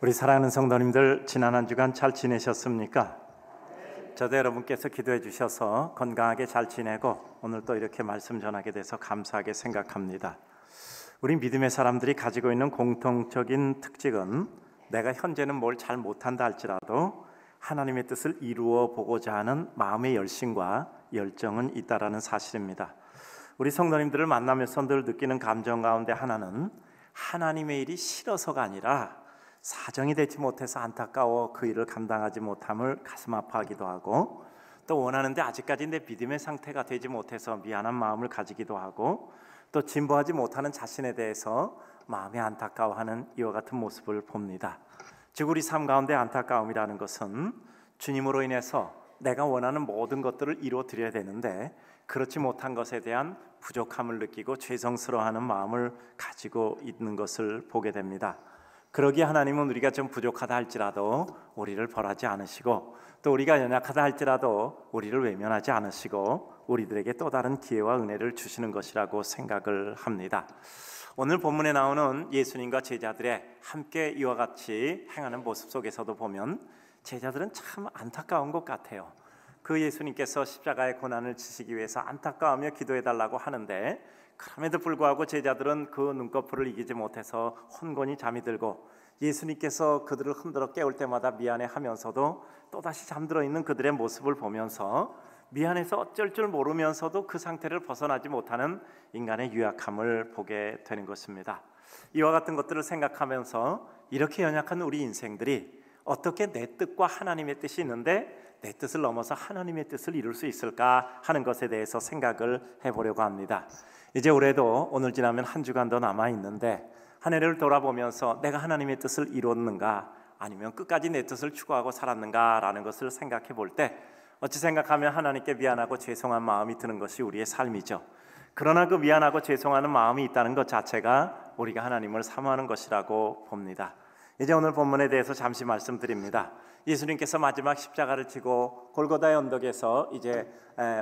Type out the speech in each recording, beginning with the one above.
우리 사랑하는 성도님들, 지난 한 주간 잘 지내셨습니까? 저도 여러분께서 기도해 주셔서 건강하게 잘 지내고 오늘 또 이렇게 말씀 전하게 돼서 감사하게 생각합니다. 우리 믿음의 사람들이 가지고 있는 공통적인 특징은 내가 현재는 뭘 잘 못한다 할지라도 하나님의 뜻을 이루어 보고자 하는 마음의 열심과 열정은 있다라는 사실입니다. 우리 성도님들을 만나면서 늘 느끼는 감정 가운데 하나는 하나님의 일이 싫어서가 아니라 사정이 되지 못해서 안타까워 그 일을 감당하지 못함을 가슴 아파하기도 하고, 또 원하는데 아직까지 내 믿음의 상태가 되지 못해서 미안한 마음을 가지기도 하고, 또 진보하지 못하는 자신에 대해서 마음이 안타까워하는 이와 같은 모습을 봅니다. 즉 우리 삶 가운데 안타까움이라는 것은 주님으로 인해서 내가 원하는 모든 것들을 이루어 드려야 되는데 그렇지 못한 것에 대한 부족함을 느끼고 죄송스러워하는 마음을 가지고 있는 것을 보게 됩니다. 그러기에 하나님은 우리가 좀 부족하다 할지라도 우리를 벌하지 않으시고, 또 우리가 연약하다 할지라도 우리를 외면하지 않으시고 우리들에게 또 다른 기회와 은혜를 주시는 것이라고 생각을 합니다. 오늘 본문에 나오는 예수님과 제자들의 함께 이와 같이 행하는 모습 속에서도 보면 제자들은 참 안타까운 것 같아요. 그 예수님께서 십자가의 고난을 지시기 위해서 안타까워하며 기도해달라고 하는데, 그럼에도 불구하고 제자들은 그 눈꺼풀을 이기지 못해서 혼곤히 잠이 들고, 예수님께서 그들을 흔들어 깨울 때마다 미안해하면서도 또다시 잠들어 있는 그들의 모습을 보면서 미안해서 어쩔 줄 모르면서도 그 상태를 벗어나지 못하는 인간의 유약함을 보게 되는 것입니다. 이와 같은 것들을 생각하면서 이렇게 연약한 우리 인생들이 어떻게 내 뜻과 하나님의 뜻이 있는데 내 뜻을 넘어서 하나님의 뜻을 이룰 수 있을까 하는 것에 대해서 생각을 해보려고 합니다. 이제 올해도 오늘 지나면 한 주간 더 남아있는데 한 해를 돌아보면서 내가 하나님의 뜻을 이뤘는가, 아니면 끝까지 내 뜻을 추구하고 살았는가 라는 것을 생각해 볼 때 어찌 생각하면 하나님께 미안하고 죄송한 마음이 드는 것이 우리의 삶이죠. 그러나 그 미안하고 죄송하는 마음이 있다는 것 자체가 우리가 하나님을 사모하는 것이라고 봅니다. 이제 오늘 본문에 대해서 잠시 말씀드립니다. 예수님께서 마지막 십자가를 지고 골고다의 언덕에서 이제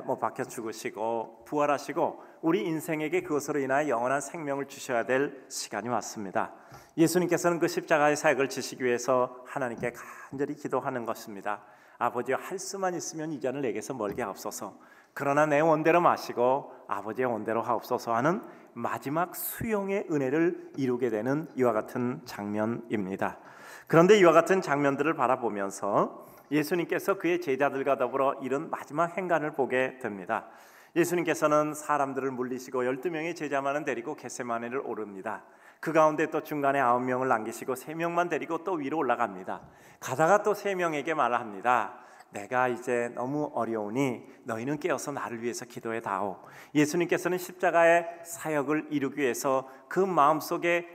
못 박혀 죽으시고 부활하시고 우리 인생에게 그것으로 인하여 영원한 생명을 주셔야 될 시간이 왔습니다. 예수님께서는 그 십자가의 사역을 지시기 위해서 하나님께 간절히 기도하는 것입니다. 아버지여, 할 수만 있으면 이 잔을 내게서 멀게 하옵소서. 그러나 내 원대로 마시고 아버지의 원대로 하옵소서 하는 마지막 수용의 은혜를 이루게 되는 이와 같은 장면입니다. 그런데 이와 같은 장면들을 바라보면서 예수님께서 그의 제자들과 더불어 이런 마지막 행간을 보게 됩니다. 예수님께서는 사람들을 물리시고 12명의 제자만은 데리고 겟세마네를 오릅니다. 그 가운데 또 중간에 9명을 남기시고 3명만 데리고 또 위로 올라갑니다. 가다가 또 3명에게 말을 합니다. 내가 이제 너무 어려우니 너희는 깨어서 나를 위해서 기도해 다오. 예수님께서는 십자가의 사역을 이루기 위해서 그 마음속에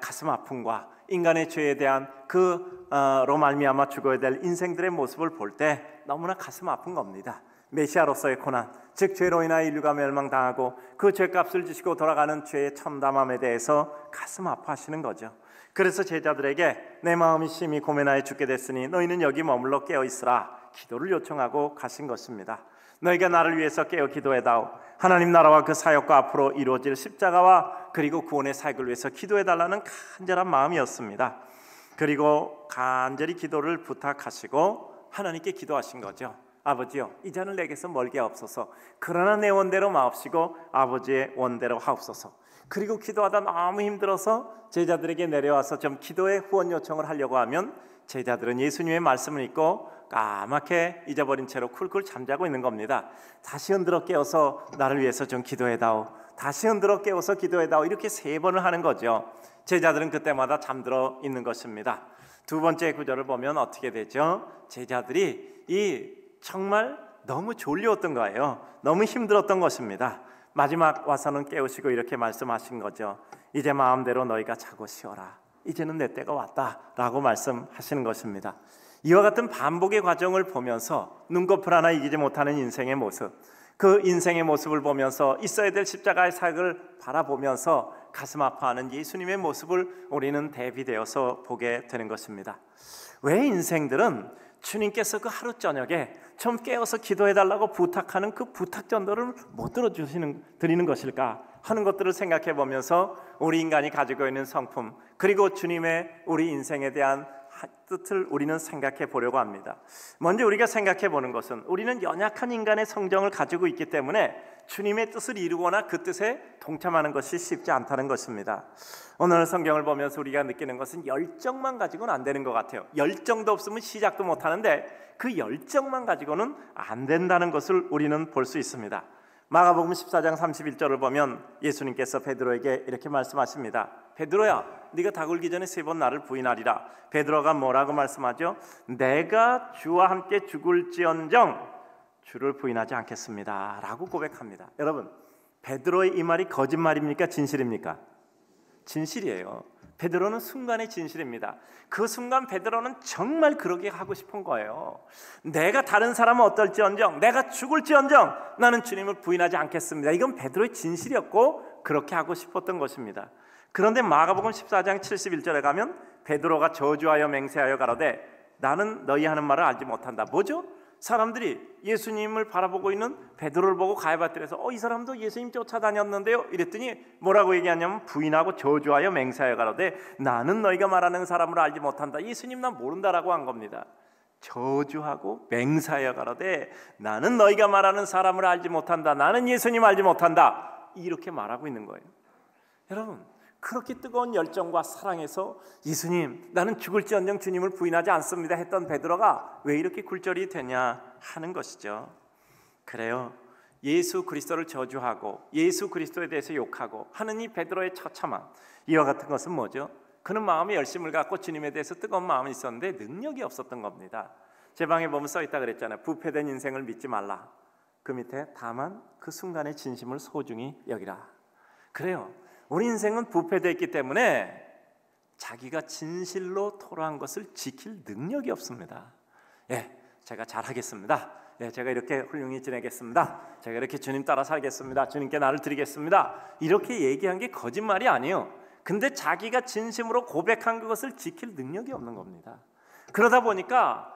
가슴 아픔과 인간의 죄에 대한 그로 말미암아 죽어야 될 인생들의 모습을 볼 때 너무나 가슴 아픈 겁니다. 메시아로서의 고난, 즉 죄로 인하여 인류가 멸망당하고 그 죄값을 지시고 돌아가는 죄의 참담함에 대해서 가슴 아파하시는 거죠. 그래서 제자들에게 내 마음이 심히 고민하여 죽게 됐으니 너희는 여기 머물러 깨어있으라 기도를 요청하고 가신 것입니다. 너희가 나를 위해서 깨어 기도해다오. 하나님 나라와 그 사역과 앞으로 이루어질 십자가와 그리고 구원의 사역을 위해서 기도해달라는 간절한 마음이었습니다. 그리고 간절히 기도를 부탁하시고 하나님께 기도하신 거죠. 아버지여, 이 잔을 내게서 멀게 하옵소서. 그러나 내 원대로 마옵시고 아버지의 원대로 하옵소서. 그리고 기도하다 너무 힘들어서 제자들에게 내려와서 좀 기도의 후원 요청을 하려고 하면 제자들은 예수님의 말씀을 잊고 까맣게 잊어버린 채로 쿨쿨 잠자고 있는 겁니다. 다시 흔들어 깨워서 나를 위해서 좀 기도해다오. 다시 흔들어 깨워서 기도해다오. 이렇게 3번을 하는 거죠. 제자들은 그때마다 잠들어 있는 것입니다. 두 번째 구절을 보면 어떻게 되죠? 제자들이 정말 너무 졸려왔던 거예요. 너무 힘들었던 것입니다. 마지막 와서는 깨우시고 이렇게 말씀하신 거죠. 이제 마음대로 너희가 자고 쉬어라. 이제는 내 때가 왔다 라고 말씀하시는 것입니다. 이와 같은 반복의 과정을 보면서 눈꺼풀 하나 이기지 못하는 인생의 모습, 그 인생의 모습을 보면서 있어야 될 십자가의 사역을 바라보면서 가슴 아파하는 예수님의 모습을 우리는 대비되어서 보게 되는 것입니다. 왜 인생들은 주님께서 그 하루 저녁에 좀 깨어서 기도해달라고 부탁하는 그 부탁 전도를 못 드리는 것일까 하는 것들을 생각해 보면서 우리 인간이 가지고 있는 성품, 그리고 주님의 우리 인생에 대한 뜻을 우리는 생각해 보려고 합니다. 먼저 우리가 생각해 보는 것은 우리는 연약한 인간의 성정을 가지고 있기 때문에 주님의 뜻을 이루거나 그 뜻에 동참하는 것이 쉽지 않다는 것입니다. 오늘 성경을 보면서 우리가 느끼는 것은 열정만 가지고는 안 되는 것 같아요. 열정도 없으면 시작도 못 하는데 그 열정만 가지고는 안 된다는 것을 우리는 볼 수 있습니다. 마가복음 14장 31절을 보면 예수님께서 베드로에게 이렇게 말씀하십니다. 베드로야, 네가 다 굴기 전에 3번 나를 부인하리라. 베드로가 뭐라고 말씀하죠? 내가 주와 함께 죽을지언정 주를 부인하지 않겠습니다 라고 고백합니다. 여러분, 베드로의 이 말이 거짓말입니까? 진실입니까? 진실이에요. 베드로는 순간의 진실입니다. 그 순간 베드로는 정말 그러게 하고 싶은 거예요. 내가 다른 사람은 어떨지언정, 내가 죽을지언정 나는 주님을 부인하지 않겠습니다. 이건 베드로의 진실이었고 그렇게 하고 싶었던 것입니다. 그런데 마가복음 14장 71절에 가면 베드로가 저주하여 맹세하여 가로되 나는 너희 하는 말을 알지 못한다. 뭐죠? 사람들이 예수님을 바라보고 있는 베드로를 보고 가야바들에서 이 사람도 예수님 쫓아다녔는데요 이랬더니 뭐라고 얘기하냐면 부인하고 저주하여 맹세하여 가로되 나는 너희가 말하는 사람을 알지 못한다. 예수님 난 모른다라고 한 겁니다. 저주하고 맹세하여 가로되 나는 너희가 말하는 사람을 알지 못한다. 나는 예수님 알지 못한다. 이렇게 말하고 있는 거예요. 여러분, 그렇게 뜨거운 열정과 사랑에서 예수님 나는 죽을지언정 주님을 부인하지 않습니다 했던 베드로가 왜 이렇게 굴절이 되냐 하는 것이죠. 그래요, 예수 그리스도를 저주하고 예수 그리스도에 대해서 욕하고 하는 이 베드로의 처참함, 이와 같은 것은 뭐죠? 그는 마음에 열심을 갖고 주님에 대해서 뜨거운 마음이 있었는데 능력이 없었던 겁니다. 제 방에 보면 써있다 그랬잖아요. 부패된 인생을 믿지 말라. 그 밑에 다만 그 순간의 진심을 소중히 여기라. 그래요, 우리 인생은 부패되어 있기 때문에 자기가 진실로 토로한 것을 지킬 능력이 없습니다. 제가 잘하겠습니다. 제가 이렇게 훌륭히 지내겠습니다. 제가 이렇게 주님 따라 살겠습니다. 주님께 나를 드리겠습니다. 이렇게 얘기한 게 거짓말이 아니에요. 근데 자기가 진심으로 고백한 그것을 지킬 능력이 없는 겁니다. 그러다 보니까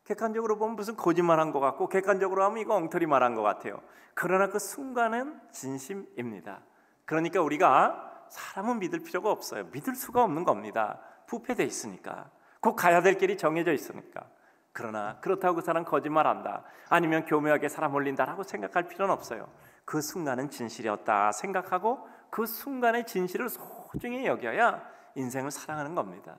객관적으로 보면 무슨 거짓말한 것 같고 객관적으로 하면 이거 엉터리 말한 것 같아요. 그러나 그 순간은 진심입니다. 그러니까 우리가 사람은 믿을 필요가 없어요. 믿을 수가 없는 겁니다. 부패되어 있으니까, 곧 가야 될 길이 정해져 있으니까. 그러나 그렇다고 그 사람 거짓말한다, 아니면 교묘하게 사람 올린다라고 생각할 필요는 없어요. 그 순간은 진실이었다 생각하고 그 순간의 진실을 소중히 여겨야 인생을 사랑하는 겁니다.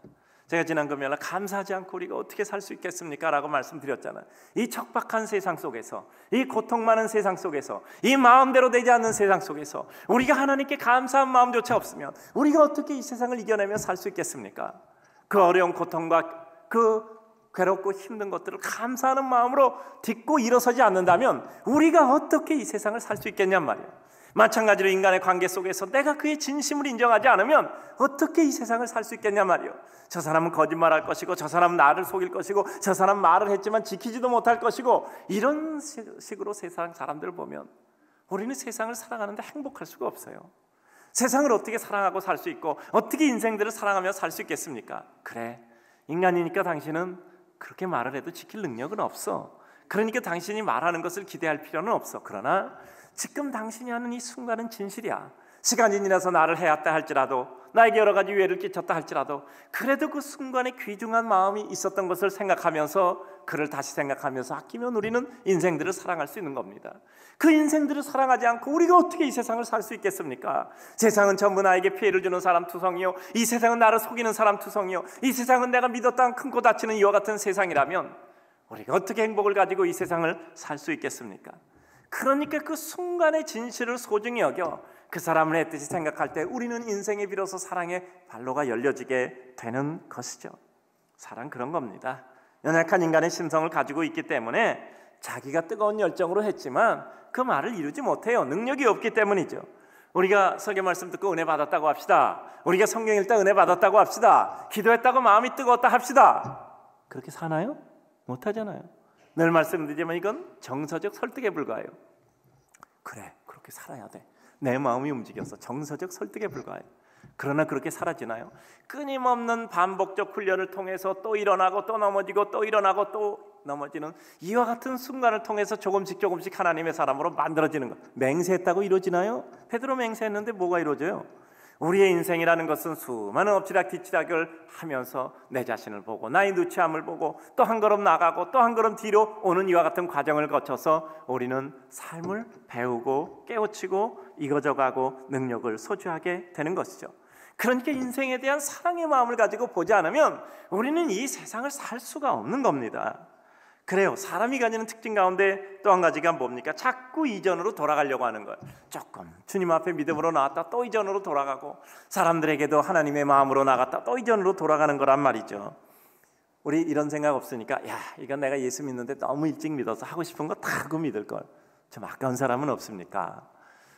제가 지난 금요일에 감사하지 않고 우리가 어떻게 살 수 있겠습니까? 라고 말씀드렸잖아요. 이 척박한 세상 속에서, 이 고통 많은 세상 속에서, 이 마음대로 되지 않는 세상 속에서 우리가 하나님께 감사한 마음조차 없으면 우리가 어떻게 이 세상을 이겨내며 살 수 있겠습니까? 그 어려운 고통과 그 괴롭고 힘든 것들을 감사하는 마음으로 딛고 일어서지 않는다면 우리가 어떻게 이 세상을 살 수 있겠냔 말이에요. 마찬가지로 인간의 관계 속에서 내가 그의 진심을 인정하지 않으면 어떻게 이 세상을 살 수 있겠냐 말이에요. 저 사람은 거짓말할 것이고, 저 사람은 나를 속일 것이고, 저 사람 말을 했지만 지키지도 못할 것이고, 이런 식으로 세상 사람들을 보면 우리는 세상을 살아가는데 행복할 수가 없어요. 세상을 어떻게 사랑하고 살 수 있고 어떻게 인생들을 사랑하며 살 수 있겠습니까? 그래, 인간이니까 당신은 그렇게 말을 해도 지킬 능력은 없어. 그러니까 당신이 말하는 것을 기대할 필요는 없어. 그러나 지금 당신이 하는 이 순간은 진실이야. 시간이 지나서 나를 해왔다 할지라도, 나에게 여러 가지 위해를 끼쳤다 할지라도, 그래도 그 순간에 귀중한 마음이 있었던 것을 생각하면서, 그를 다시 생각하면서 아끼면 우리는 인생들을 사랑할 수 있는 겁니다. 그 인생들을 사랑하지 않고 우리가 어떻게 이 세상을 살 수 있겠습니까? 세상은 전부 나에게 피해를 주는 사람 투성이요, 이 세상은 나를 속이는 사람 투성이요, 이 세상은 내가 믿었다는 큰 코 다치는 이와 같은 세상이라면 우리가 어떻게 행복을 가지고 이 세상을 살 수 있겠습니까? 그러니까 그 순간의 진실을 소중히 여겨 그 사람을 내 뜻이 생각할 때 우리는 인생에 비로소 사랑의 발로가 열려지게 되는 것이죠. 사랑 그런 겁니다. 연약한 인간의 심성을 가지고 있기 때문에 자기가 뜨거운 열정으로 했지만 그 말을 이루지 못해요. 능력이 없기 때문이죠. 우리가 설교 말씀 듣고 은혜 받았다고 합시다. 우리가 성경 읽다 은혜 받았다고 합시다. 기도했다고 마음이 뜨거웠다 합시다. 그렇게 사나요? 못하잖아요. 늘 말씀드리지만 이건 정서적 설득에 불과해요. 그래, 그렇게 살아야 돼. 내 마음이 움직여서 정서적 설득에 불과해요. 그러나 그렇게 사라지나요? 끊임없는 반복적 훈련을 통해서 또 일어나고 또 넘어지고 또 일어나고 또 넘어지는 이와 같은 순간을 통해서 조금씩 하나님의 사람으로 만들어지는 것. 맹세했다고 이루어지나요? 베드로 맹세했는데 뭐가 이루어져요? 우리의 인생이라는 것은 수많은 엎치락뒤치락을 하면서 내 자신을 보고 나의 누추함을 보고 또 한 걸음 나가고 또 한 걸음 뒤로 오는 이와 같은 과정을 거쳐서 우리는 삶을 배우고 깨우치고 이거저거하고 능력을 소지하게 되는 것이죠. 그러니까 인생에 대한 사랑의 마음을 가지고 보지 않으면 우리는 이 세상을 살 수가 없는 겁니다. 그래요. 사람이 가지는 특징 가운데 또 한 가지가 뭡니까? 자꾸 이전으로 돌아가려고 하는 거예요. 조금 주님 앞에 믿음으로 나왔다 또 이전으로 돌아가고, 사람들에게도 하나님의 마음으로 나갔다 또 이전으로 돌아가는 거란 말이죠. 우리 이런 생각 없으니까 야, 이건 내가 예수 믿는데 너무 일찍 믿어서 하고 싶은 거 다 하고 믿을 걸. 좀 아까운 사람은 없습니까?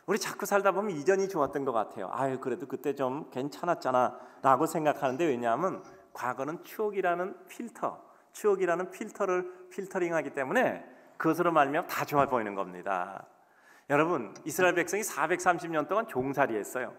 우리 자꾸 살다 보면 이전이 좋았던 것 같아요. 아유, 그래도 그때 좀 괜찮았잖아 라고 생각하는데, 왜냐하면 과거는 추억이라는 필터를 필터링하기 때문에 그것으로 말미암아 다 좋아 보이는 겁니다. 여러분, 이스라엘 백성이 430년 동안 종살이했어요.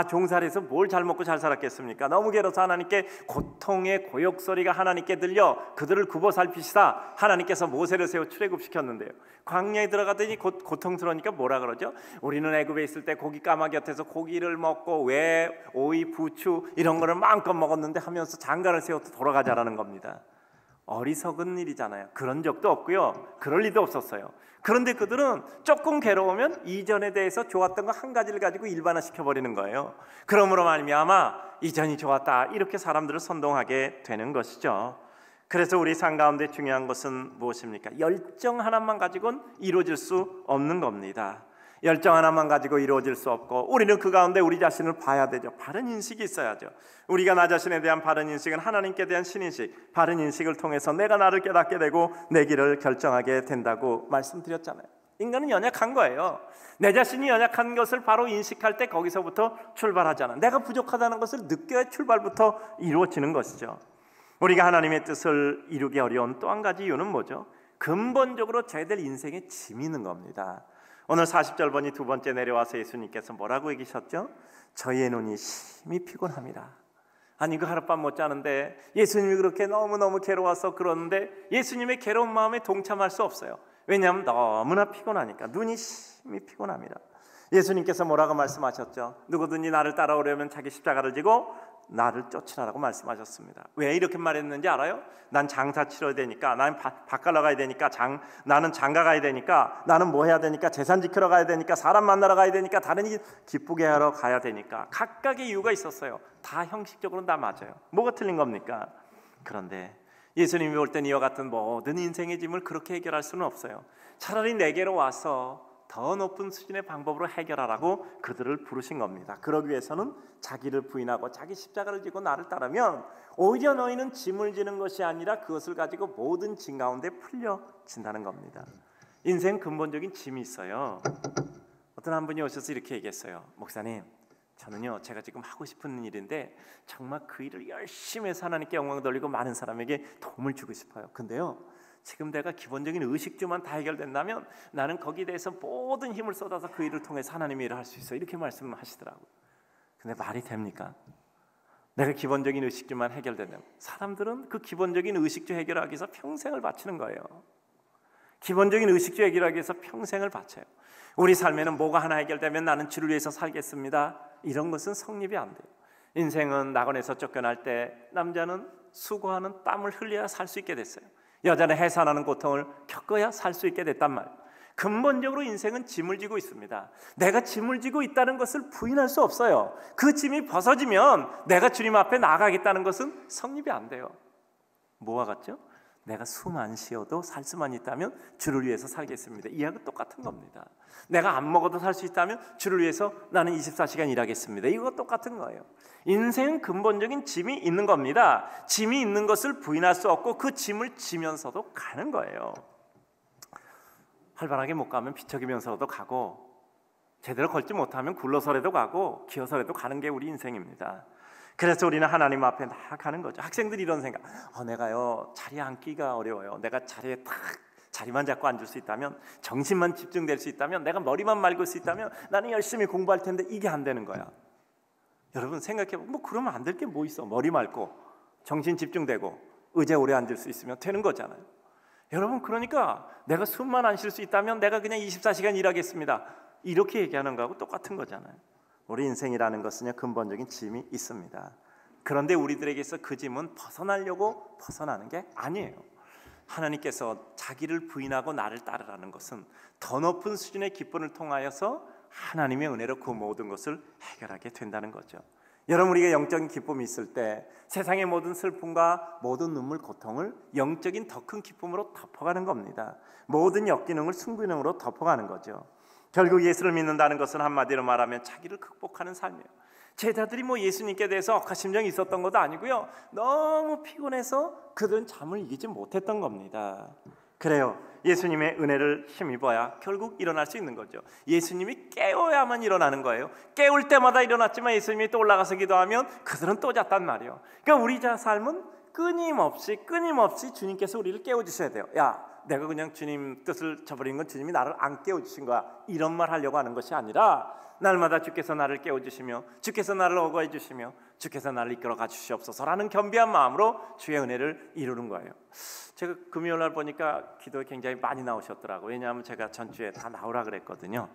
종살이에서 뭘 잘 먹고 잘 살았겠습니까? 너무 괴로워서 하나님께 고통의 고역 소리가 하나님께 들려 그들을 굽어 살피시다 하나님께서 모세를 세워 출애굽시켰는데요. 광야에 들어가더니 고통스러우니까 뭐라 그러죠? 우리는 애굽에 있을 때 고기 까마귀 곁에서 고기를 먹고 왜 오이, 부추 이런 거를 마음껏 먹었는데 하면서 장가를 세워서 돌아가자라는 겁니다. 어리석은 일이잖아요. 그런 적도 없고요, 그럴 리도 없었어요. 그런데 그들은 조금 괴로우면 이전에 대해서 좋았던 거 한 가지를 가지고 일반화시켜버리는 거예요. 그러므로 말미암아 이전이 좋았다 이렇게 사람들을 선동하게 되는 것이죠. 그래서 우리 삶 가운데 중요한 것은 무엇입니까? 열정 하나만 가지고는 이루어질 수 없는 겁니다. 열정 하나만 가지고 이루어질 수 없고, 우리는 그 가운데 우리 자신을 봐야 되죠. 바른 인식이 있어야죠. 우리가 나 자신에 대한 바른 인식은 하나님께 대한 신인식, 바른 인식을 통해서 내가 나를 깨닫게 되고 내 길을 결정하게 된다고 말씀드렸잖아요. 인간은 연약한 거예요. 내 자신이 연약한 것을 바로 인식할 때 거기서부터 출발하잖아. 내가 부족하다는 것을 느껴야 출발부터 이루어지는 것이죠. 우리가 하나님의 뜻을 이루기 어려운 또 한 가지 이유는 뭐죠? 근본적으로 저희들 인생에 짐이 있는 겁니다. 오늘 40절 보니 두 번째 내려와서 예수님께서 뭐라고 얘기하셨죠? 저희의 눈이 심히 피곤합니다. 아니, 그 하룻밤 못 자는데 예수님이 그렇게 너무너무 괴로워서 그러는데 예수님의 괴로운 마음에 동참할 수 없어요. 왜냐하면 너무나 피곤하니까. 눈이 심히 피곤합니다. 예수님께서 뭐라고 말씀하셨죠? 누구든지 나를 따라오려면 자기 십자가를 지고 나를 쫓으라고 말씀하셨습니다. 왜 이렇게 말했는지 알아요? 난 장사 치러야 되니까, 나는 밥 갈러 가야 되니까, 나는 장가 가야 되니까, 나는 뭐 해야 되니까, 재산 지키러 가야 되니까, 사람 만나러 가야 되니까, 다른 일 기쁘게 하러 가야 되니까. 각각의 이유가 있었어요. 다 형식적으로는 다 맞아요. 뭐가 틀린 겁니까? 그런데 예수님이 올 땐 이와 같은 모든 인생의 짐을 그렇게 해결할 수는 없어요. 차라리 내게로 와서 더 높은 수준의 방법으로 해결하라고 그들을 부르신 겁니다. 그러기 위해서는 자기를 부인하고 자기 십자가를 지고 나를 따르면 오히려 너희는 짐을 지는 것이 아니라 그것을 가지고 모든 짐 가운데 풀려진다는 겁니다. 인생 근본적인 짐이 있어요. 어떤 한 분이 오셔서 이렇게 얘기했어요. 목사님, 저는요, 제가 지금 하고 싶은 일인데 정말 그 일을 열심히 해서 하나님께 영광 돌리고 많은 사람에게 도움을 주고 싶어요. 근데요, 지금 내가 기본적인 의식주만 다 해결된다면 나는 거기에 대해서 모든 힘을 쏟아서 그 일을 통해서 하나님의 일을 할 수 있어요. 이렇게 말씀하시더라고요. 근데 말이 됩니까? 내가 기본적인 의식주만 해결된다면 사람들은 그 기본적인 의식주 해결하기 위해서 평생을 바치는 거예요. 기본적인 의식주 해결하기 위해서 평생을 바쳐요. 우리 삶에는 뭐가 하나 해결되면 나는 주를 위해서 살겠습니다, 이런 것은 성립이 안 돼요. 인생은 낙원에서 쫓겨날 때 남자는 수고하는 땀을 흘려야 살 수 있게 됐어요. 여자는 해산하는 고통을 겪어야 살 수 있게 됐단 말이에요. 근본적으로 인생은 짐을 지고 있습니다. 내가 짐을 지고 있다는 것을 부인할 수 없어요. 그 짐이 벗어지면 내가 주님 앞에 나아가겠다는 것은 성립이 안 돼요. 뭐와 같죠? 내가 숨 안 쉬어도 살 수만 있다면 주를 위해서 살겠습니다, 이하고 똑같은 겁니다. 내가 안 먹어도 살 수 있다면 주를 위해서 나는 24시간 일하겠습니다, 이거 똑같은 거예요. 인생은 근본적인 짐이 있는 겁니다. 짐이 있는 것을 부인할 수 없고 그 짐을 지면서도 가는 거예요. 활발하게 못 가면 비척이면서도 가고, 제대로 걷지 못하면 굴러서라도 가고 기어서라도 가는 게 우리 인생입니다. 그래서 우리는 하나님 앞에 나아가는 거죠. 학생들이 이런 생각, 내가요 자리에 앉기가 어려워요. 내가 자리에 딱 자리만 잡고 앉을 수 있다면, 정신만 집중될 수 있다면, 내가 머리만 맑을 수 있다면 나는 열심히 공부할 텐데 이게 안 되는 거야. 여러분 생각해보면 뭐 그러면 안 될 게 뭐 있어. 머리 맑고 정신 집중되고 의자에 오래 앉을 수 있으면 되는 거잖아요. 여러분, 그러니까 내가 숨만 안 쉴 수 있다면 내가 그냥 24시간 일하겠습니다, 이렇게 얘기하는 거하고 똑같은 거잖아요. 우리 인생이라는 것은요, 근본적인 짐이 있습니다. 그런데 우리들에게서 그 짐은 벗어나려고 벗어나는 게 아니에요. 하나님께서 자기를 부인하고 나를 따르라는 것은 더 높은 수준의 기쁨을 통하여서 하나님의 은혜로 그 모든 것을 해결하게 된다는 거죠. 여러분, 우리가 영적인 기쁨이 있을 때 세상의 모든 슬픔과 모든 눈물, 고통을 영적인 더 큰 기쁨으로 덮어가는 겁니다. 모든 역기능을 순기능으로 덮어가는 거죠. 결국 예수를 믿는다는 것은 한마디로 말하면 자기를 극복하는 삶이에요. 제자들이 예수님께 대해서 억하심정이 있었던 것도 아니고요, 너무 피곤해서 그들은 잠을 이기지 못했던 겁니다. 그래요, 예수님의 은혜를 힘입어야 결국 일어날 수 있는 거죠. 예수님이 깨워야만 일어나는 거예요. 깨울 때마다 일어났지만 예수님이 또 올라가서 기도하면 그들은 또 잤단 말이에요. 그러니까 우리 자 삶은 끊임없이 주님께서 우리를 깨워주셔야 돼요. 야, 내가 그냥 주님 뜻을 저버린 건 주님이 나를 안 깨워주신 거야, 이런 말 하려고 하는 것이 아니라 날마다 주께서 나를 깨워주시며 주께서 나를 어거해 주시며 주께서 나를 이끌어가 주시옵소서라는 겸비한 마음으로 주의 은혜를 이루는 거예요. 제가 금요일 날 보니까 기도에 굉장히 많이 나오셨더라고요. 왜냐하면 제가 전주에 다 나오라 그랬거든요.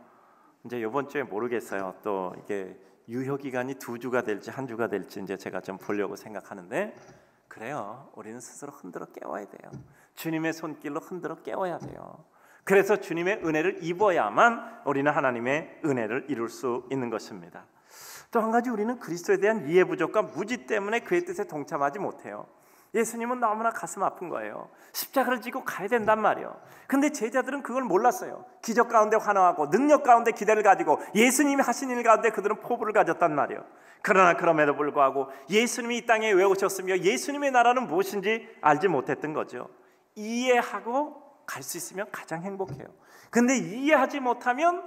이제 이번 주에 모르겠어요. 또 이게 유효 기간이 2주가 될지 1주가 될지 이제 제가 좀 보려고 생각하는데, 그래요, 우리는 스스로 흔들어 깨워야 돼요. 주님의 손길로 흔들어 깨워야 돼요. 그래서 주님의 은혜를 입어야만 우리는 하나님의 은혜를 이룰 수 있는 것입니다. 또 한 가지, 우리는 그리스도에 대한 이해 부족과 무지 때문에 그의 뜻에 동참하지 못해요. 예수님은 너무나 가슴 아픈 거예요. 십자가를 지고 가야 된단 말이에요. 근데 제자들은 그걸 몰랐어요. 기적 가운데 환호하고 능력 가운데 기대를 가지고 예수님이 하신 일 가운데 그들은 포부를 가졌단 말이에요. 그러나 그럼에도 불구하고 예수님이 이 땅에 왜 오셨으며 예수님의 나라는 무엇인지 알지 못했던 거죠. 이해하고 갈 수 있으면 가장 행복해요. 근데 이해하지 못하면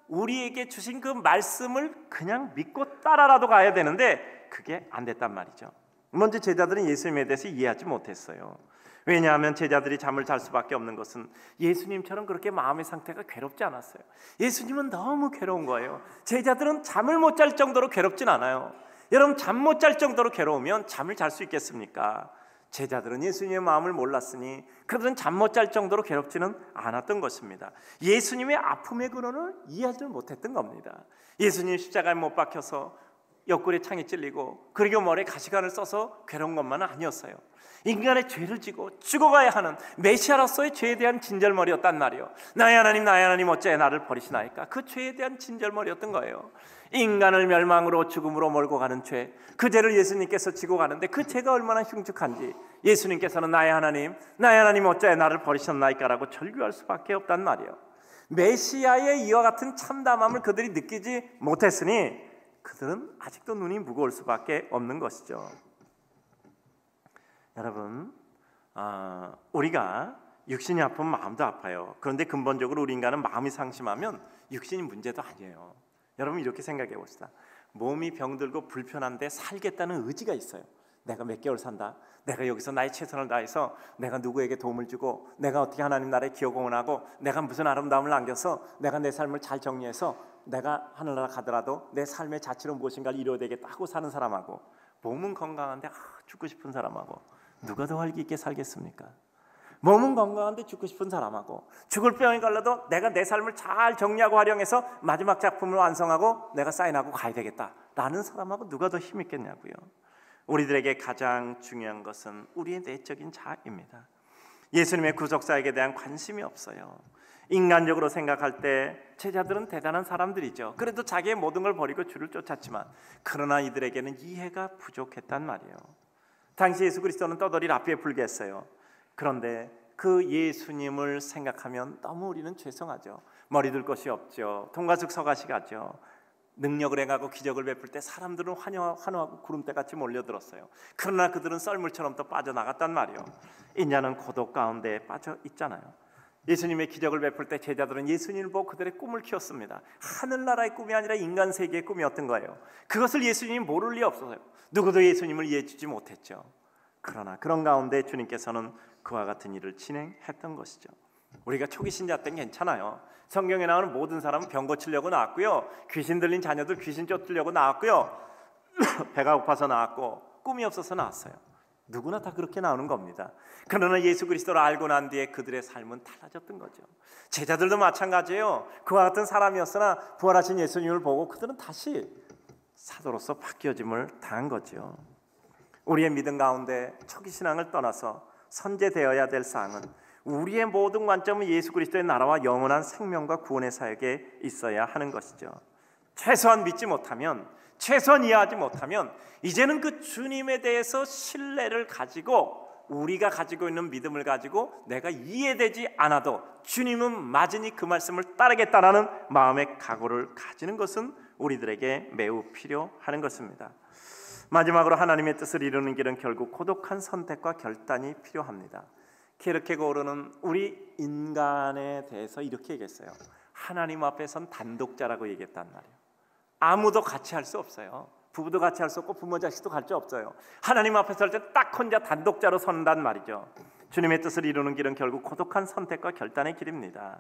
우리에게 주신 그 말씀을 그냥 믿고 따라라도 가야 되는데 그게 안 됐단 말이죠. 먼저 제자들은 예수님에 대해서 이해하지 못했어요. 왜냐하면 제자들이 잠을 잘 수밖에 없는 것은 예수님처럼 그렇게 마음의 상태가 괴롭지 않았어요. 예수님은 너무 괴로운 거예요. 제자들은 잠을 못 잘 정도로 괴롭진 않아요. 여러분, 잠 못 잘 정도로 괴로우면 잠을 잘 수 있겠습니까? 제자들은 예수님의 마음을 몰랐으니 그들은 잠 못 잘 정도로 괴롭지는 않았던 것입니다. 예수님의 아픔의 근원을 이해하지 못했던 겁니다. 예수님 십자가에 못 박혀서 옆구리에 창이 찔리고 그리고 머리에 가시관을 써서 괴로운 것만은 아니었어요. 인간의 죄를 지고 죽어가야 하는 메시아로서의 죄에 대한 진절머리였단 말이에요. 나의 하나님 어찌 나를 버리시나이까? 그 죄에 대한 진절머리였던 거예요. 인간을 멸망으로 죽음으로 몰고 가는 죄, 그 죄를 예수님께서 지고 가는데 그 죄가 얼마나 흉측한지 예수님께서는 나의 하나님 어찌 나를 버리셨나이까? 라고 절규할 수밖에 없단 말이에요. 메시아의 이와 같은 참담함을 그들이 느끼지 못했으니 그들은 아직도 눈이 무거울 수밖에 없는 것이죠. 여러분, 우리가 육신이 아프면 마음도 아파요. 그런데 근본적으로 우리 인간은 마음이 상심하면 육신이 문제도 아니에요. 여러분, 이렇게 생각해 봅시다. 몸이 병들고 불편한데 살겠다는 의지가 있어요. 내가 몇 개월 산다, 내가 여기서 나의 최선을 다해서 내가 누구에게 도움을 주고 내가 어떻게 하나님 나라에 기여공을 하고 내가 무슨 아름다움을 남겨서 내가 내 삶을 잘 정리해서 내가 하늘나라 가더라도 내 삶의 자치로 무엇인가를 이루어야 되겠다 하고 사는 사람하고, 몸은 건강한데 죽고 싶은 사람하고 누가 더 활기 있게 살겠습니까? 몸은 건강한데 죽고 싶은 사람하고, 죽을 병에 걸려도 내가 내 삶을 잘 정리하고 활용해서 마지막 작품을 완성하고 내가 사인하고 가야 되겠다라는 사람하고 누가 더 힘있겠냐고요. 우리들에게 가장 중요한 것은 우리의 내적인 자아입니다. 예수님의 구속사역에 대한 관심이 없어요. 인간적으로 생각할 때 제자들은 대단한 사람들이죠. 그래도 자기의 모든 걸 버리고 주를 쫓았지만 그러나 이들에게는 이해가 부족했단 말이에요. 당시 예수 그리스도는 떠돌이 랍비에 불겠어요. 그런데 그 예수님을 생각하면 너무 우리는 죄송하죠. 머리 둘 것이 없죠. 동가숙 서가시 가죠. 능력을 행하고 기적을 베풀 때 사람들은 환호하고 구름대같이 몰려들었어요. 그러나 그들은 썰물처럼 또 빠져나갔단 말이에요. 인자는 고독 가운데 빠져 있잖아요. 예수님의 기적을 베풀 때 제자들은 예수님을 보고 그들의 꿈을 키웠습니다. 하늘나라의 꿈이 아니라 인간 세계의 꿈이었던 거예요. 그것을 예수님이 모를 리 없어서요. 누구도 예수님을 이해해주지 못했죠. 그러나 그런 가운데 주님께서는 그와 같은 일을 진행했던 것이죠. 우리가 초기 신자 때는 괜찮아요. 성경에 나오는 모든 사람은 병 고치려고 나왔고요, 귀신 들린 자녀들 귀신 쫓으려고 나왔고요, 배가 고파서 나왔고 꿈이 없어서 나왔어요. 누구나 다 그렇게 나오는 겁니다. 그러나 예수 그리스도를 알고 난 뒤에 그들의 삶은 달라졌던 거죠. 제자들도 마찬가지예요. 그와 같은 사람이었으나 부활하신 예수님을 보고 그들은 다시 사도로서 바뀌어짐을 당한 거죠. 우리의 믿음 가운데 초기 신앙을 떠나서 선제되어야 될 사항은 우리의 모든 관점은 예수 그리스도의 나라와 영원한 생명과 구원의 사역에 있어야 하는 것이죠. 최소한 믿지 못하면, 최소한 이해하지 못하면 이제는 그 주님에 대해서 신뢰를 가지고 우리가 가지고 있는 믿음을 가지고 내가 이해되지 않아도 주님은 맞으니 그 말씀을 따르겠다라는 마음의 각오를 가지는 것은 우리들에게 매우 필요한 것입니다. 마지막으로 하나님의 뜻을 이루는 길은 결국 고독한 선택과 결단이 필요합니다. 키르케고르는 우리 인간에 대해서 이렇게 얘기했어요. 하나님 앞에선 단독자라고 얘기했단 말이에요. 아무도 같이 할 수 없어요. 부부도 같이 할 수 없고 부모 자식도 같이 없어요. 하나님 앞에 설 때 딱 혼자 단독자로 선단 말이죠. 주님의 뜻을 이루는 길은 결국 고독한 선택과 결단의 길입니다.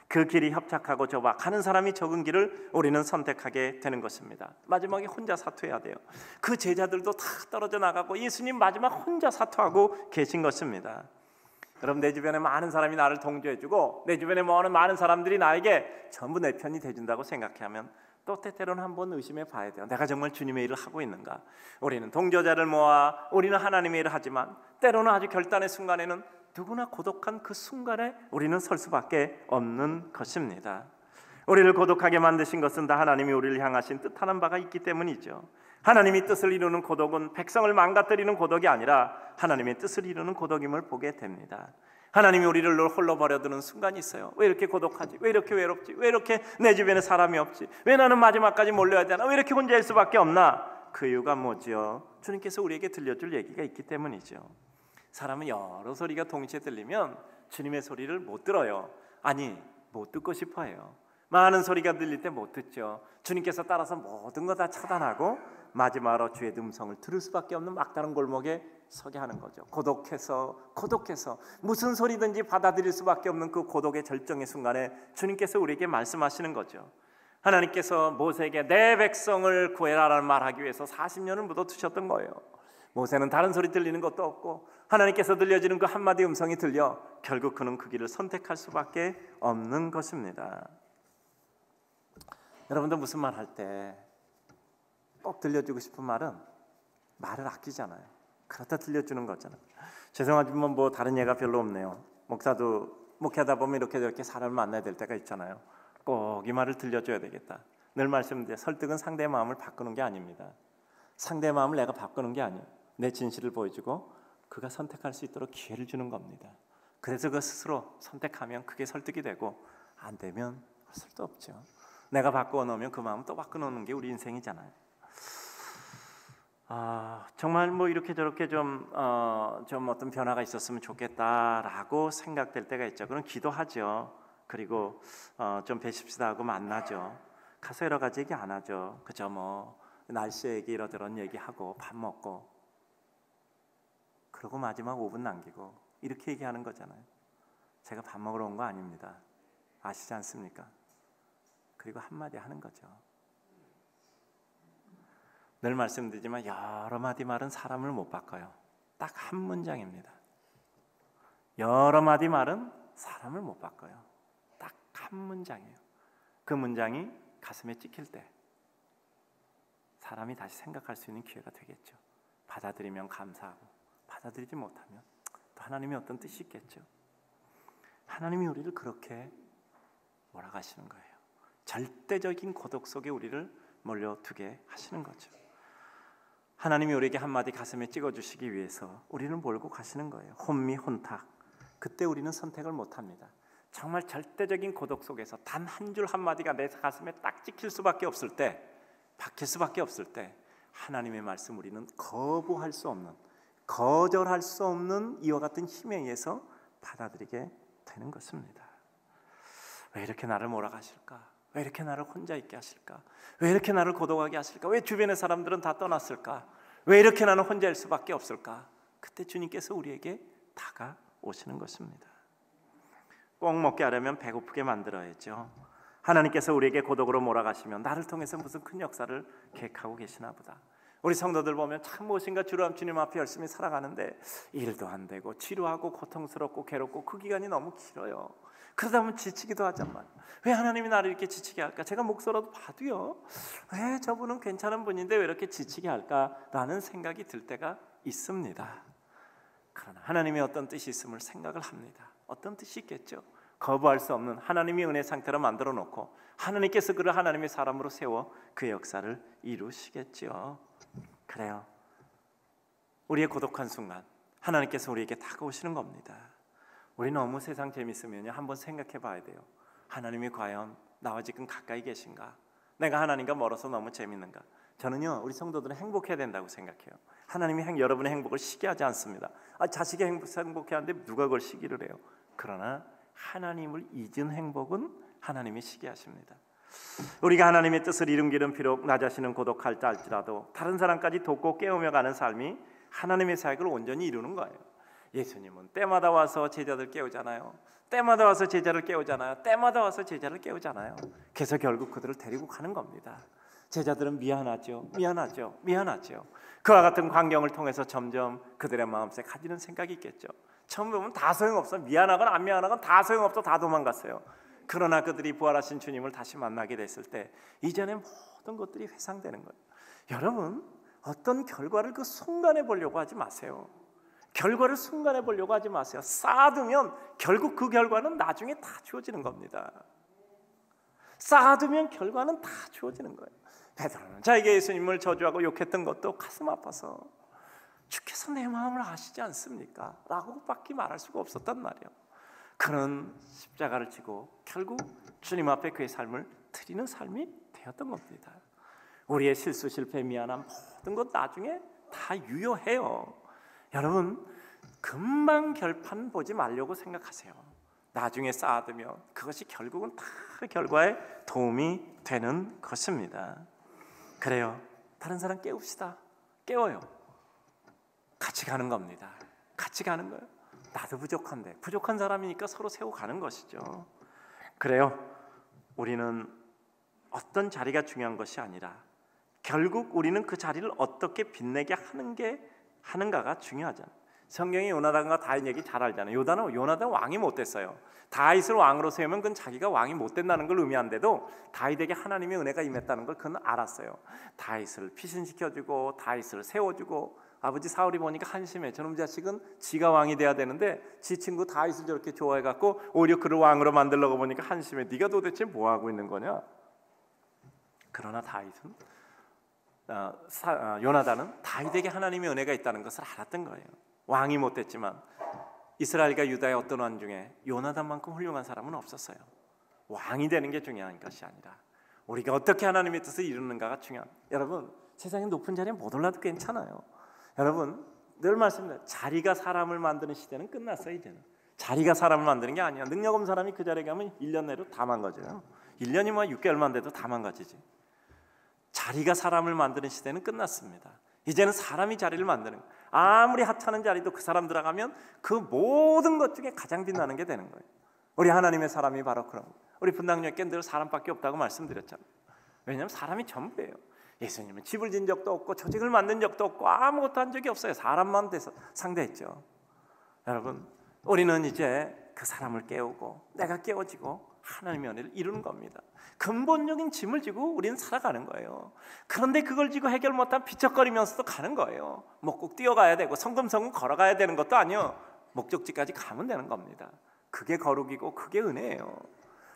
그 길이 협착하고 좁아 가는 사람이 적은 길을 우리는 선택하게 되는 것입니다. 마지막에 혼자 사투해야 돼요. 그 제자들도 다 떨어져 나가고 예수님 마지막 혼자 사투하고 계신 것입니다. 여러분, 내 주변에 많은 사람이 나를 동조해주고 내 주변에 많은 사람들이 나에게 전부 내 편이 돼준다고 생각하면 또 때때로는 한번 의심해 봐야 돼요. 내가 정말 주님의 일을 하고 있는가? 우리는 동조자를 모아 우리는 하나님의 일을 하지만 때로는 아주 결단의 순간에는 누구나 고독한 그 순간에 우리는 설 수밖에 없는 것입니다. 우리를 고독하게 만드신 것은 다 하나님이 우리를 향하신 뜻하는 바가 있기 때문이죠. 하나님이 뜻을 이루는 고독은 백성을 망가뜨리는 고독이 아니라 하나님의 뜻을 이루는 고독임을 보게 됩니다. 하나님이 우리를 홀로 버려두는 순간이 있어요. 왜 이렇게 고독하지? 왜 이렇게 외롭지? 왜 이렇게 내 주변에 사람이 없지? 왜 나는 마지막까지 몰려야 되나? 왜 이렇게 혼자일 수밖에 없나? 그 이유가 뭐지요? 주님께서 우리에게 들려줄 얘기가 있기 때문이죠. 사람은 여러 소리가 동시에 들리면 주님의 소리를 못 들어요. 아니, 못 듣고 싶어 해요. 많은 소리가 들릴 때 못 듣죠. 주님께서 따라서 모든 거 다 차단하고 마지막으로 주의 음성을 들을 수밖에 없는 막다른 골목에 서게 하는 거죠. 고독해서 무슨 소리든지 받아들일 수밖에 없는 그 고독의 절정의 순간에 주님께서 우리에게 말씀하시는 거죠. 하나님께서 모세에게 내 백성을 구해라라는 말하기 위해서 40년을 묻어두셨던 거예요. 모세는 다른 소리 들리는 것도 없고 하나님께서 들려주는 그 한마디 음성이 들려 결국 그는 그 길을 선택할 수밖에 없는 것입니다. 여러분들 무슨 말 할 때 꼭 들려주고 싶은 말은 말을 아끼잖아요. 그렇다 들려주는 거잖아요. 죄송하지만 뭐 다른 예가 별로 없네요. 목사도 목회하다 보면 이렇게 저렇게 사람을 만나야 될 때가 있잖아요. 꼭 이 말을 들려줘야 되겠다. 늘 말씀드려요. 설득은 상대의 마음을 바꾸는 게 아닙니다. 상대의 마음을 내가 바꾸는 게 아니에요. 내 진실을 보여주고 그가 선택할 수 있도록 기회를 주는 겁니다. 그래서 그 스스로 선택하면 그게 설득이 되고 안 되면 할 수도 없죠. 내가 바꾸어 놓으면 그 마음을 또 바꾸어 놓는 게 우리 인생이잖아요. 정말 뭐 이렇게 저렇게 좀 어떤 변화가 있었으면 좋겠다라고 생각될 때가 있죠. 그럼 기도하죠. 그리고 좀 뵈십시다 하고 만나죠. 가서 여러 가지 얘기 안 하죠. 그저 뭐 날씨 얘기 이러저런 얘기하고 밥 먹고 그러고 마지막 5분 남기고 이렇게 얘기하는 거잖아요. 제가 밥 먹으러 온 거 아닙니다. 아시지 않습니까? 그리고 한마디 하는 거죠. 늘 말씀드리지만 여러 마디 말은 사람을 못 바꿔요. 딱 한 문장입니다. 여러 마디 말은 사람을 못 바꿔요. 딱 한 문장이에요. 그 문장이 가슴에 찍힐 때 사람이 다시 생각할 수 있는 기회가 되겠죠. 받아들이면 감사하고 받아들이지 못하면 또 하나님의 어떤 뜻이 있겠죠. 하나님이 우리를 그렇게 몰아가시는 거예요. 절대적인 고독 속에 우리를 몰려두게 하시는 거죠. 하나님이 우리에게 한마디 가슴에 찍어주시기 위해서 우리를 몰고 가시는 거예요. 혼미혼탁. 그때 우리는 선택을 못합니다. 정말 절대적인 고독 속에서 단 한 줄 한마디가 내 가슴에 딱 찍힐 수밖에 없을 때, 박힐 수밖에 없을 때 하나님의 말씀 우리는 거부할 수 없는, 거절할 수 없는 이와 같은 힘에 의해서 받아들이게 되는 것입니다. 왜 이렇게 나를 몰아가실까? 왜 이렇게 나를 혼자 있게 하실까? 왜 이렇게 나를 고독하게 하실까? 왜 주변의 사람들은 다 떠났을까? 왜 이렇게 나는 혼자일 수밖에 없을까? 그때 주님께서 우리에게 다가오시는 것입니다. 꼭 먹게 하려면 배고프게 만들어야죠. 하나님께서 우리에게 고독으로 몰아가시면 나를 통해서 무슨 큰 역사를 계획하고 계시나 보다. 우리 성도들 보면 참 무엇인가 주님 앞에 열심히 살아가는데 일도 안 되고 지루하고 고통스럽고 괴롭고 그 기간이 너무 길어요. 그러다 보면 지치기도 하잖아요. 왜 하나님이 나를 이렇게 지치게 할까? 제가 목소라도 봐도요, 왜 저분은 괜찮은 분인데 왜 이렇게 지치게 할까라는 생각이 들 때가 있습니다. 그러나 하나님의 어떤 뜻이 있음을 생각을 합니다. 어떤 뜻이 있겠죠? 거부할 수 없는 하나님의 은혜 상태로 만들어 놓고 하나님께서 그를 하나님의 사람으로 세워 그의 역사를 이루시겠죠. 그래요. 우리의 고독한 순간 하나님께서 우리에게 다가오시는 겁니다. 우리 너무 세상 재밌으면요, 한번 생각해 봐야 돼요. 하나님이 과연 나와 지금 가까이 계신가? 내가 하나님과 멀어서 너무 재밌는가? 저는요, 우리 성도들은 행복해야 된다고 생각해요. 하나님이 여러분의 행복을 시기하지 않습니다. 자식이 행복해 하는데 누가 그걸 시기를 해요? 그러나 하나님을 잊은 행복은 하나님이 시기하십니다. 우리가 하나님의 뜻을 이룬 길은 비록 나 자신은 고독할다 할지라도 다른 사람까지 돕고 깨우며 가는 삶이 하나님의 사역을 온전히 이루는 거예요. 예수님은 때마다 와서 제자들 깨우잖아요. 때마다 와서 제자를 깨우잖아요. 때마다 와서 제자를 깨우잖아요. 그래서 결국 그들을 데리고 가는 겁니다. 제자들은 미안하죠. 그와 같은 광경을 통해서 점점 그들의 마음속에 가지는 생각이 있겠죠. 처음 보면 다 소용없어. 미안하건 안 미안하건 다 소용없어. 다 도망갔어요. 그러나 그들이 부활하신 주님을 다시 만나게 됐을 때 이전의 모든 것들이 회상되는 거예요. 여러분, 어떤 결과를 그 순간에 보려고 하지 마세요. 결과를 순간에 보려고 하지 마세요. 쌓아두면 결국 그 결과는 나중에 다 주어지는 겁니다. 쌓아두면 결과는 다 주어지는 거예요. 베드로는 자기가 예수님을 저주하고 욕했던 것도 가슴 아파서 주께서 내 마음을 아시지 않습니까? 라고 밖에 말할 수가 없었단 말이에요. 그는 십자가를 지고 결국 주님 앞에 그의 삶을 드리는 삶이 되었던 겁니다. 우리의 실수, 실패, 미안함 모든 것 나중에 다 유효해요. 여러분, 금방 결판 보지 말려고 생각하세요. 나중에 쌓아두면 그것이 결국은 다 결과에 도움이 되는 것입니다. 그래요. 다른 사람 깨웁시다. 깨워요. 같이 가는 겁니다. 같이 가는 거예요. 나도 부족한데 부족한 사람이니까 서로 세워가는 것이죠. 그래요. 우리는 어떤 자리가 중요한 것이 아니라 결국 우리는 그 자리를 어떻게 빛내게 하는가가 중요하잖아요. 성경이 요나단과 다윗 얘기 잘 알잖아요. 요나단 왕이 못됐어요. 다윗을 왕으로 세우면 그건 자기가 왕이 못된다는 걸 의미한데도 다윗에게 하나님의 은혜가 임했다는 걸 그는 알았어요. 다윗을 피신시켜주고 다윗을 세워주고, 아버지 사울이 보니까 한심해. 저놈 자식은 지가 왕이 돼야 되는데 지 친구 다윗을 저렇게 좋아해갖고 오히려 그를 왕으로 만들려고 보니까 한심해. 네가 도대체 뭐하고 있는 거냐? 그러나 요나단은 다윗에게 하나님의 은혜가 있다는 것을 알았던 거예요. 왕이 못됐지만 이스라엘과 유다의 어떤 왕 중에 요나단만큼 훌륭한 사람은 없었어요. 왕이 되는 게 중요한 것이 아니라 우리가 어떻게 하나님의 뜻을 이루는가가 중요한. 여러분, 세상에 높은 자리에 못 올라도 괜찮아요. 여러분, 늘 말씀드려요. 자리가 사람을 만드는 시대는 끝났어요. 이제는 자리가 사람을 만드는 게 아니야. 능력 없는 사람이 그 자리에 가면 1년 내로 다 망가져요. 1년이 뭐 6개월만 돼도 다 망가지지. 자리가 사람을 만드는 시대는 끝났습니다. 이제는 사람이 자리를 만드는 거예요. 아무리 하찮은 자리도 그 사람 들어가면 그 모든 것 중에 가장 빛나는 게 되는 거예요. 우리 하나님의 사람이 바로 그런 거예요. 우리 분당교회 늘 사람밖에 없다고 말씀드렸잖아요. 왜냐하면 사람이 전부예요. 예수님은 집을 진 적도 없고 조직을 만든 적도 없고 아무것도 한 적이 없어요. 사람만 돼서 상대했죠. 여러분, 우리는 이제 그 사람을 깨우고 내가 깨워지고 하나님의 은혜를 이루는 겁니다. 근본적인 짐을 지고 우리는 살아가는 거예요. 그런데 그걸 지고 해결 못하면 비척거리면서도 가는 거예요. 뭐 꼭 뛰어가야 되고 성금성금 걸어가야 되는 것도 아니요. 목적지까지 가면 되는 겁니다. 그게 거룩이고 그게 은혜예요.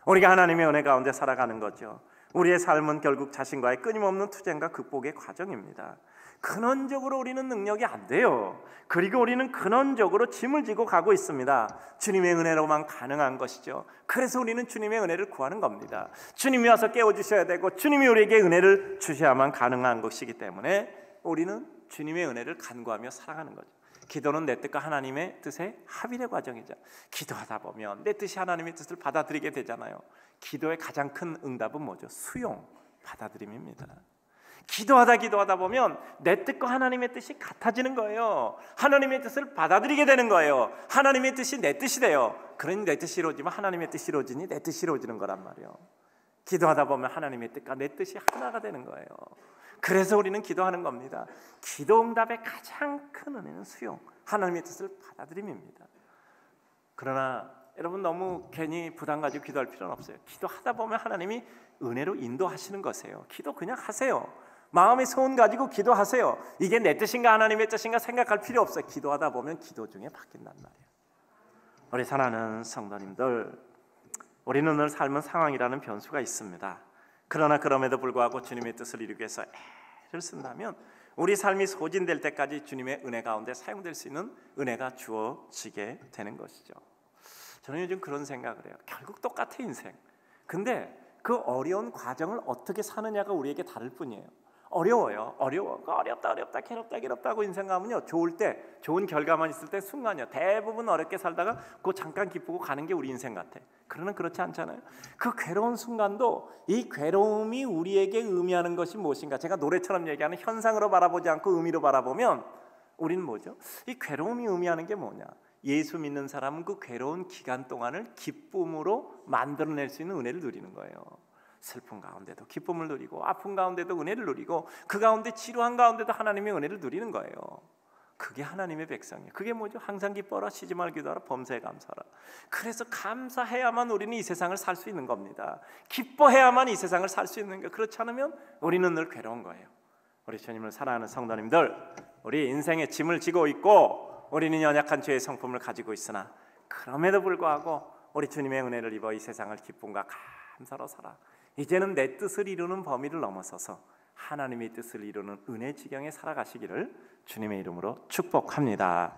우리가 하나님의 은혜 가운데 살아가는 거죠. 우리의 삶은 결국 자신과의 끊임없는 투쟁과 극복의 과정입니다. 근원적으로 우리는 능력이 안 돼요. 그리고 우리는 근원적으로 짐을 지고 가고 있습니다. 주님의 은혜로만 가능한 것이죠. 그래서 우리는 주님의 은혜를 구하는 겁니다. 주님이 와서 깨워주셔야 되고 주님이 우리에게 은혜를 주셔야만 가능한 것이기 때문에 우리는 주님의 은혜를 간구하며 살아가는 거죠. 기도는 내 뜻과 하나님의 뜻의 합일의 과정이죠. 기도하다 보면 내 뜻이 하나님의 뜻을 받아들이게 되잖아요. 기도의 가장 큰 응답은 뭐죠? 수용, 받아들임입니다. 기도하다 보면 내 뜻과 하나님의 뜻이 같아지는 거예요. 하나님의 뜻을 받아들이게 되는 거예요. 하나님의 뜻이 내 뜻이 돼요. 그러니 내 뜻이 이루어지면 하나님의 뜻이 이루어지니 내 뜻이 이루어지는 거란 말이에요. 기도하다 보면 하나님의 뜻과 내 뜻이 하나가 되는 거예요. 그래서 우리는 기도하는 겁니다. 기도 응답의 가장 큰 은혜는 수용, 하나님의 뜻을 받아들임입니다. 그러나 여러분 너무 괜히 부담 가지고 기도할 필요는 없어요. 기도하다 보면 하나님이 은혜로 인도하시는 것이에요. 기도 그냥 하세요. 마음의 소원 가지고 기도하세요. 이게 내 뜻인가 하나님의 뜻인가 생각할 필요 없어요. 기도하다 보면 기도 중에 바뀐단 말이에요. 우리 사랑하는 성도님들, 우리는 늘 삶은 상황이라는 변수가 있습니다. 그러나 그럼에도 불구하고 주님의 뜻을 이루기 위해서 애를 쓴다면 우리 삶이 소진될 때까지 주님의 은혜 가운데 사용될 수 있는 은혜가 주어지게 되는 것이죠. 저는 요즘 그런 생각을 해요. 결국 똑같아 인생. 근데 그 어려운 과정을 어떻게 사느냐가 우리에게 다를 뿐이에요. 어려워요. 어렵다 괴롭다고 인생 가면요, 좋을 때 좋은 결과만 있을 때 순간이요. 대부분 어렵게 살다가 그 잠깐 기쁘고 가는 게 우리 인생 같아. 그러나 그렇지 않잖아요. 그 괴로운 순간도 이 괴로움이 우리에게 의미하는 것이 무엇인가? 제가 노래처럼 얘기하는 현상으로 바라보지 않고 의미로 바라보면 우리는 뭐죠? 이 괴로움이 의미하는 게 뭐냐? 예수 믿는 사람은 그 괴로운 기간 동안을 기쁨으로 만들어낼 수 있는 은혜를 누리는 거예요. 슬픔 가운데도 기쁨을 누리고, 아픔 가운데도 은혜를 누리고, 그 가운데 지루한 가운데도 하나님의 은혜를 누리는 거예요. 그게 하나님의 백성이에요. 그게 뭐죠? 항상 기뻐라, 쉬지 말고 기도하라, 범사에 감사하라. 그래서 감사해야만 우리는 이 세상을 살 수 있는 겁니다. 기뻐해야만 이 세상을 살 수 있는 거예요. 그렇지 않으면 우리는 늘 괴로운 거예요. 우리 주님을 사랑하는 성도님들, 우리 인생의 짐을 지고 있고 우리는 연약한 죄의 성품을 가지고 있으나 그럼에도 불구하고 우리 주님의 은혜를 입어 이 세상을 기쁨과 감사로 살아. 이제는 내 뜻을 이루는 범위를 넘어서서 하나님의 뜻을 이루는 은혜 지경에 살아가시기를 주님의 이름으로 축복합니다.